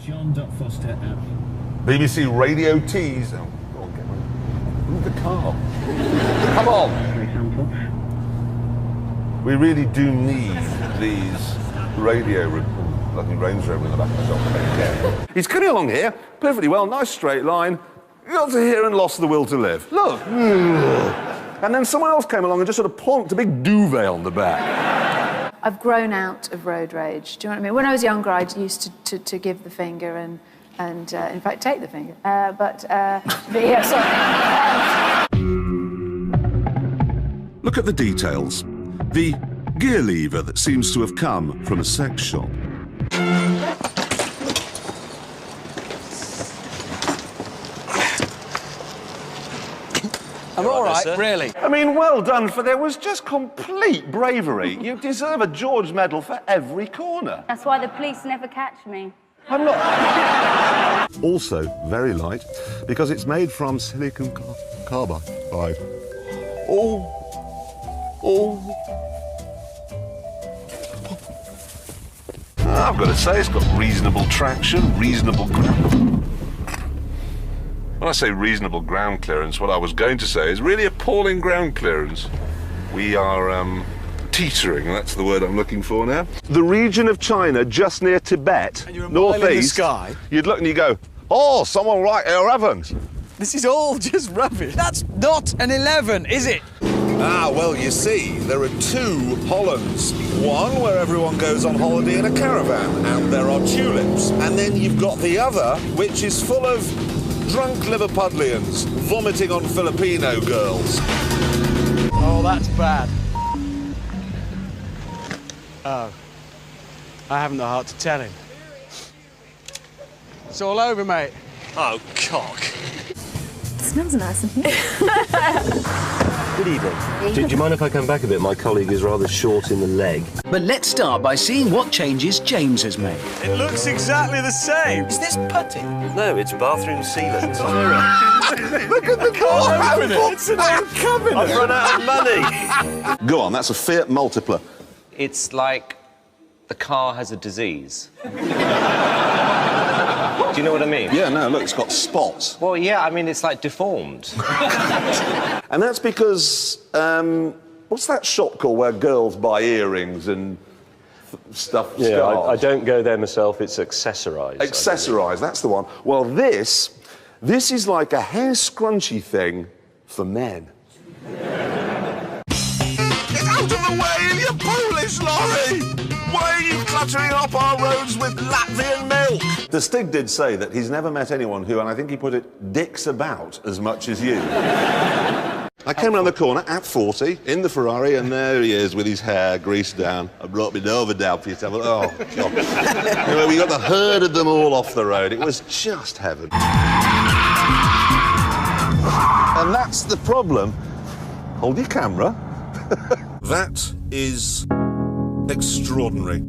John Foster app. BBC Radio Tees. Oh, go on, get one. Move the car. Come on. Very humble. We really do need these radio bloody Range Rover in the back of the shop. Yeah. He's coming along here, perfectly well, nice straight line. Got to here and lost the will to live. Look. And then someone else came along and just sort of plonked a big duvet on the back. I've grown out of road rage. Do you know what I mean? When I was younger, I used to give the finger and in fact, take the finger. But yeah, sorry. Look at the details. The gear lever that seems to have come from a sex shop. I'm all right, really. I mean, well done, for there was just complete bravery. You deserve a George medal for every corner. That's why the police never catch me. I'm not... Also very light, because it's made from silicon carbide. Oh. I've got to say, it's got reasonable traction, reasonable ground. When I say reasonable ground clearance, what I was going to say is really appalling ground clearance. We are, teetering, that's the word I'm looking for now. The region of China just near Tibet, and you're a mile northeast, in the sky. You'd look and you go, oh, someone right here haven't. This is all just rubbish. That's not an 11, is it? Ah, well, you see, there are two Hollands. One where everyone goes on holiday in a caravan, and there are tulips. And then you've got the other, which is full of drunk Liverpudlians vomiting on Filipino girls. Oh, that's bad. Oh. I haven't the heart to tell him. It's all over, mate. Oh, cock. Smells nice in here. Good evening. Do you mind if I come back a bit? My colleague is rather short in the leg. But let's start by seeing what changes James has made. It looks exactly the same. Is this putty? No, it's bathroom sealant. Look at the car! It's an old cabinet. I've run out of money. Go on, that's a Fiat Multipla. It's like the car has a disease. Do you know what I mean? Yeah, no, look, it's got spots. Well, yeah, I mean, it's like deformed. And that's because, what's that shop called where girls buy earrings and stuff? Yeah, I don't go there myself, it's accessorised. Accessorised, that's the one. Well, this is like a hair scrunchy thing for men. Get out of the way, you Polish lorry! Why are you cluttering up our roads with Latvian milk? The Stig did say that he's never met anyone who, and I think he put it, dicks about as much as you. I came around the corner at 40 in the Ferrari, and there he is with his hair greased down. I brought my Nova down for you to have a look. Oh, God. Anyway, we got the herd of them all off the road. It was just heaven. And that's the problem. Hold your camera. That is extraordinary.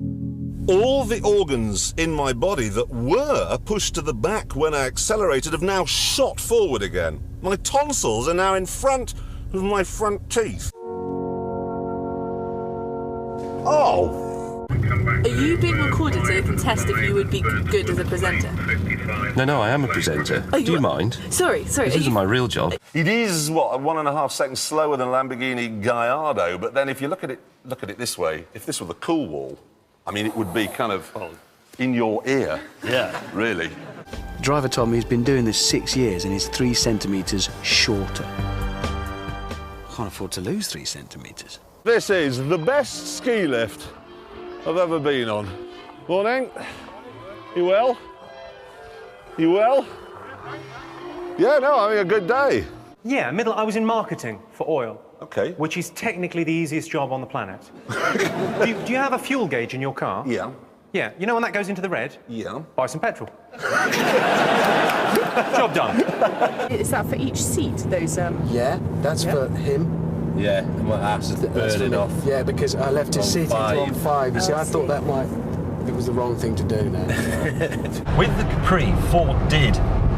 All the organs in my body that were pushed to the back when I accelerated have now shot forward again. My tonsils are now in front of my front teeth. Oh! Are you being recorded so you can test if you would be good as a presenter? No, I am a presenter. Oh, Do you mind? Sorry. This isn't my real job. It is, what, 1.5 seconds slower than Lamborghini Gallardo, but then if you look at it this way, if this were the cool wall, I mean, it would be kind of in your ear. Yeah. Really. Driver told me he's been doing this 6 years and he's 3 centimetres shorter. Can't afford to lose 3 centimetres. This is the best ski lift I've ever been on. Morning. You well? You well? Yeah, no, having a good day. Yeah, I was in marketing for oil. OK. Which is technically the easiest job on the planet. do you have a fuel gauge in your car? Yeah. Yeah, you know when that goes into the red? Yeah. Buy some petrol. Job done. Is that for each seat, those, Yeah, that's for him. Yeah, and my ass is burning off. Yeah, because I left his seat on 5. You see, I thought that it was the wrong thing to do now. With the Capri, Ford did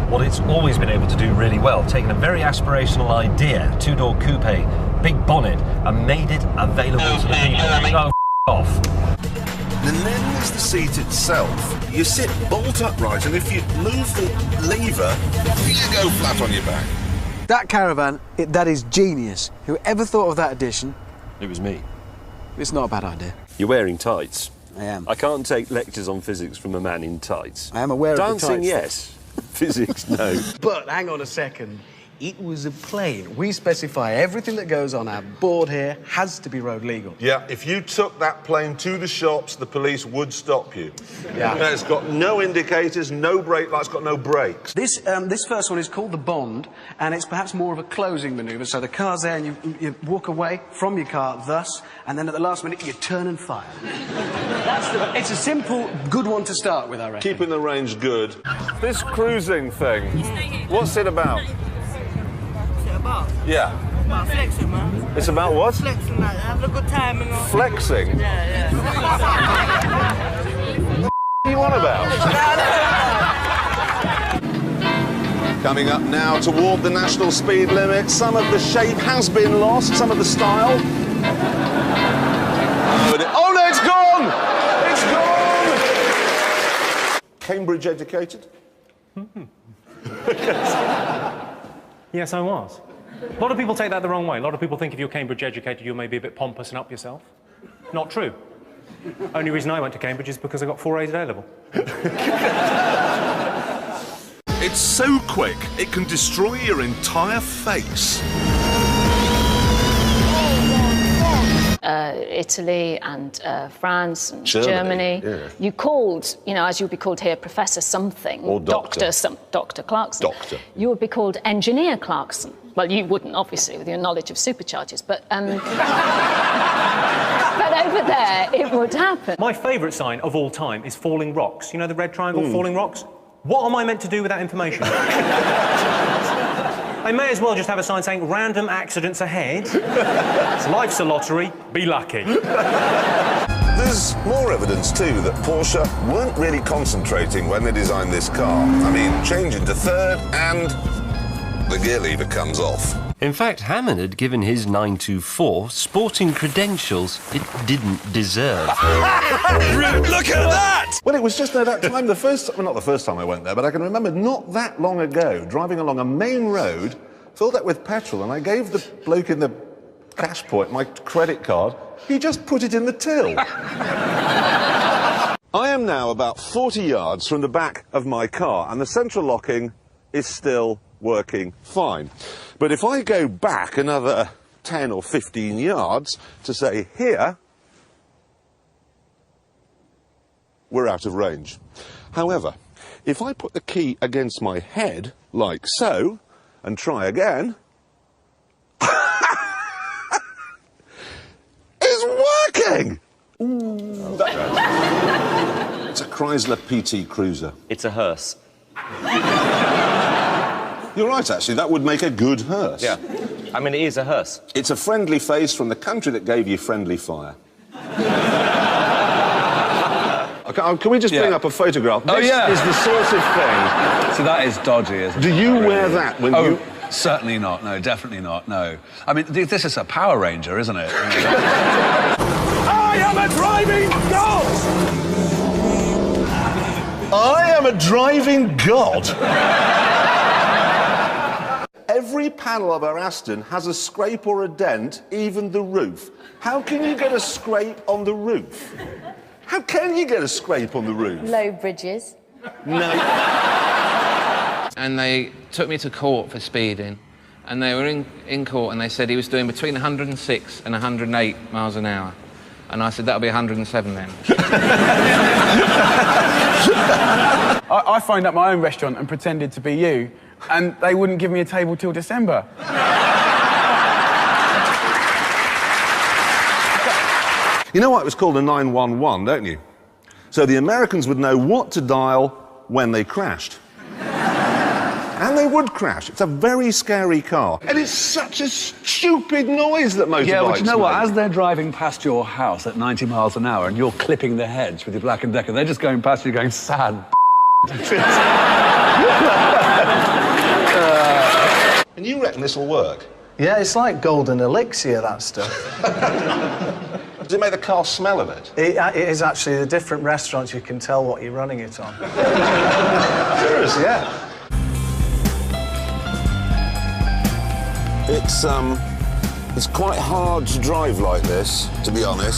what it's always been able to do really well, taking a very aspirational idea, 2-door coupe, big bonnet, and made it available to the people. Oh, off. And then is the seat itself. You sit bolt upright, and if you move the lever, you go flat on your back. That caravan, that is genius. Whoever thought of that addition? It was me. It's not a bad idea. You're wearing tights. I am. I can't take lectures on physics from a man in tights. I am aware of the tights. Dancing, yes. Physics, no. But hang on a second. It was a plane. We specify everything that goes on our board here has to be road legal. Yeah, if you took that plane to the shops, the police would stop you. Yeah. It's got no indicators, no brake lights, got no brakes. This first one is called the Bond, and it's perhaps more of a closing manoeuvre. So the car's there, and you walk away from your car thus, and then at the last minute you turn and fire. It's a simple, good one to start with, I reckon. Keeping the range good. This cruising thing, what's it about? Yeah. About flexing, man. It's about what? Flexing, like, having a good time and all. Flexing? Yeah. What are you on about? Coming up now toward the national speed limit. Some of the shape has been lost, some of the style. Oh no, it's gone! It's gone! Cambridge educated? Yes, I was. A lot of people take that the wrong way. A lot of people think if you're Cambridge educated, you're maybe a bit pompous and up yourself. Not true. Only reason I went to Cambridge is because I got 4 A's at A-level. It's so quick, it can destroy your entire face. Italy and France and Germany. Yeah. You called, you know, as you'd be called here, Professor something. Or Doctor. Dr. Clarkson. Doctor. You would be called Engineer Clarkson. Well, you wouldn't, obviously, with your knowledge of superchargers, but... but over there, it would happen. My favourite sign of all time is falling rocks. You know the red triangle, falling rocks? What am I meant to do with that information? They may as well just have a sign saying, random accidents ahead. Life's a lottery, be lucky. There's more evidence, too, that Porsche weren't really concentrating when they designed this car. I mean, change into third and the gear lever comes off. In fact, Hammond had given his 924 sporting credentials it didn't deserve. Look at that! Well, it was just at that time, not the first time I went there, but I can remember not that long ago, driving along a main road, filled up with petrol, and I gave the bloke in the cash point my credit card. He just put it in the till. I am now about 40 yards from the back of my car, and the central locking is still working fine. But if I go back another 10 or 15 yards to say here, we're out of range. However, if I put the key against my head, like so, and try again, it's working! Ooh, it's a Chrysler PT Cruiser. It's a hearse. You're right, actually. That would make a good hearse. Yeah. I mean, it is a hearse. It's a friendly face from the country that gave you friendly fire. Can we just bring up a photograph? Oh, this is the sort of thing... So that is dodgy, isn't it? Do you wear that when you... Certainly not. No, definitely not. No. I mean, this is a Power Ranger, isn't it? I am a driving god! I am a driving god! Every panel of our Aston has a scrape or a dent, even the roof. How can you get a scrape on the roof? How can you get a scrape on the roof? Low bridges. No. And they took me to court for speeding. And they were in court and they said he was doing between 106 and 108 miles an hour. And I said, that'll be 107 then. I phoned up my own restaurant and pretended to be you, and they wouldn't give me a table till December. You know why it was called a 911, don't you? So the Americans would know what to dial when they crashed. And they would crash. It's a very scary car. And it's such a stupid noise that motorbikes Yeah, but you know what? make. As they're driving past your house at 90 miles an hour and you're clipping their heads with your Black & Decker, they're just going past you going, sad. And you reckon this will work? Yeah, it's like golden elixir, that stuff. Does it make the car smell a bit? It is actually the different restaurants you can tell what you're running it on. Seriously? Yeah. It's quite hard to drive like this, to be honest.